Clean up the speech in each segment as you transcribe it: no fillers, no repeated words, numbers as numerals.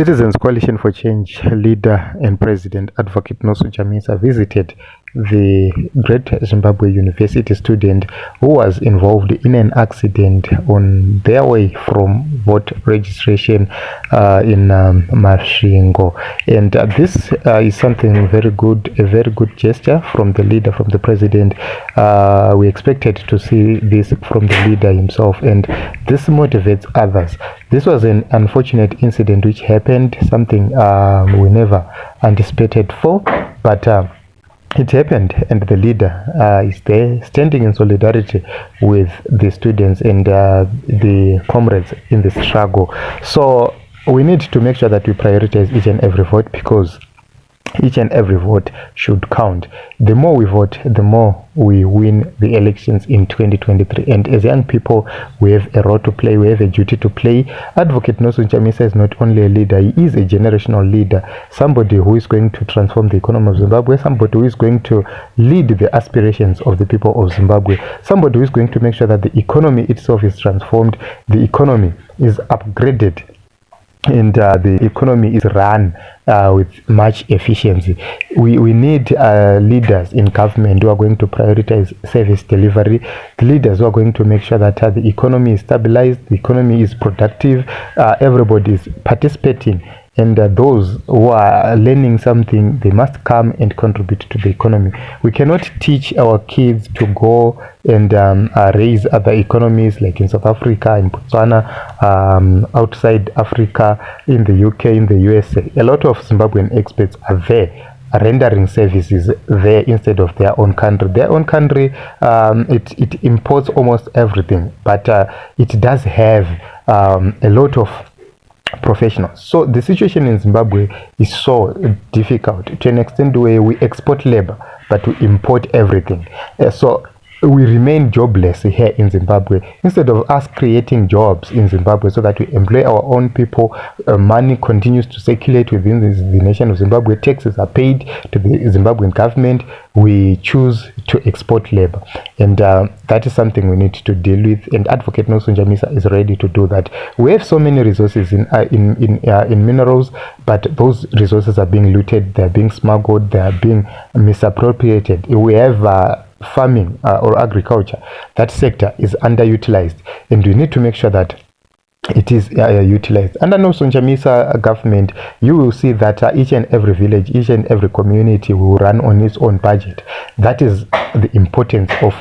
Citizens Coalition for Change leader and President Advocate Chamisa visited the Great Zimbabwe University student who was involved in an accident on their way from vote registration in Masvingo, and this is something very good, a very good gesture from the leader, from the president. We expected to see this from the leader himself, and this motivates others. This was an unfortunate incident which happened, something we never anticipated for, but it happened, and the leader is there standing in solidarity with the students and the comrades in the struggle. So we need to make sure that we prioritize each and every vote, because each and every vote should count. The more we vote, the more we win the elections in 2023. And as young people, we have a role to play, we have a duty to play. Advocate Chamisa is not only a leader, he is a generational leader, somebody who is going to transform the economy of Zimbabwe, somebody who is going to lead the aspirations of the people of Zimbabwe, somebody who is going to make sure that the economy itself is transformed, the economy is upgraded, and the economy is run with much efficiency. We need leaders in government who are going to prioritize service delivery, leaders who are going to make sure that the economy is stabilized, the economy is productive, everybody is participating, and those who are learning something, they must come and contribute to the economy. We cannot teach our kids to go and raise other economies, like in South Africa, in Botswana, outside Africa, in the UK, in the USA. A lot of Zimbabwean experts are there, rendering services there instead of their own country. Their own country, it imports almost everything, but it does have a lot of professionals. So the situation in Zimbabwe is so difficult to an extent where we export labor but we import everything. So we remain jobless here in Zimbabwe instead of us creating jobs in Zimbabwe so that we employ our own people. Money continues to circulate within the nation of Zimbabwe. Taxes are paid to the Zimbabwean government. We choose to export labor, and that is something we need to deal with, and Advocate Chamisa is ready to do that. We have so many resources in minerals, but those resources are being looted, they are being smuggled, they are being misappropriated. We have farming or agriculture. That sector is underutilized, and we need to make sure that it is utilized. Under Chamisa government, you will see that each and every village, each and every community will run on its own budget. That is the importance of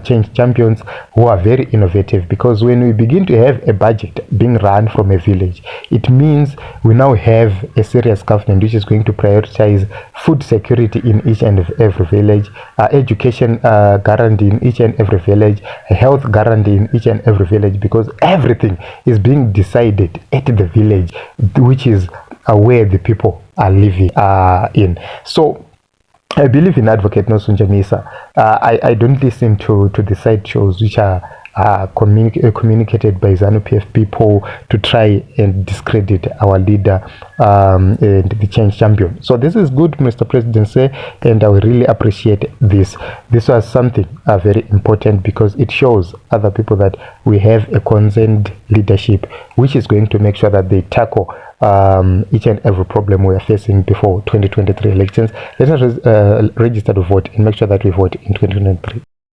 change champions who are very innovative, because when we begin to have a budget being run from a village, it means we now have a serious government which is going to prioritize food security in each and every village, education guarantee in each and every village, health guarantee in each and every village, because everything is being decided at the village, which is where the people are living in. So I believe in Advocate Chamisa. I don't listen to the side shows which are communicated by ZANU-PF people to try and discredit our leader and the change champion. So this is good, Mr. President say, and I will really appreciate this. This was something very important, because it shows other people that we have a concerned leadership which is going to make sure that they tackle each and every problem we are facing before 2023 elections. Let us register to vote and make sure that we vote in 2023.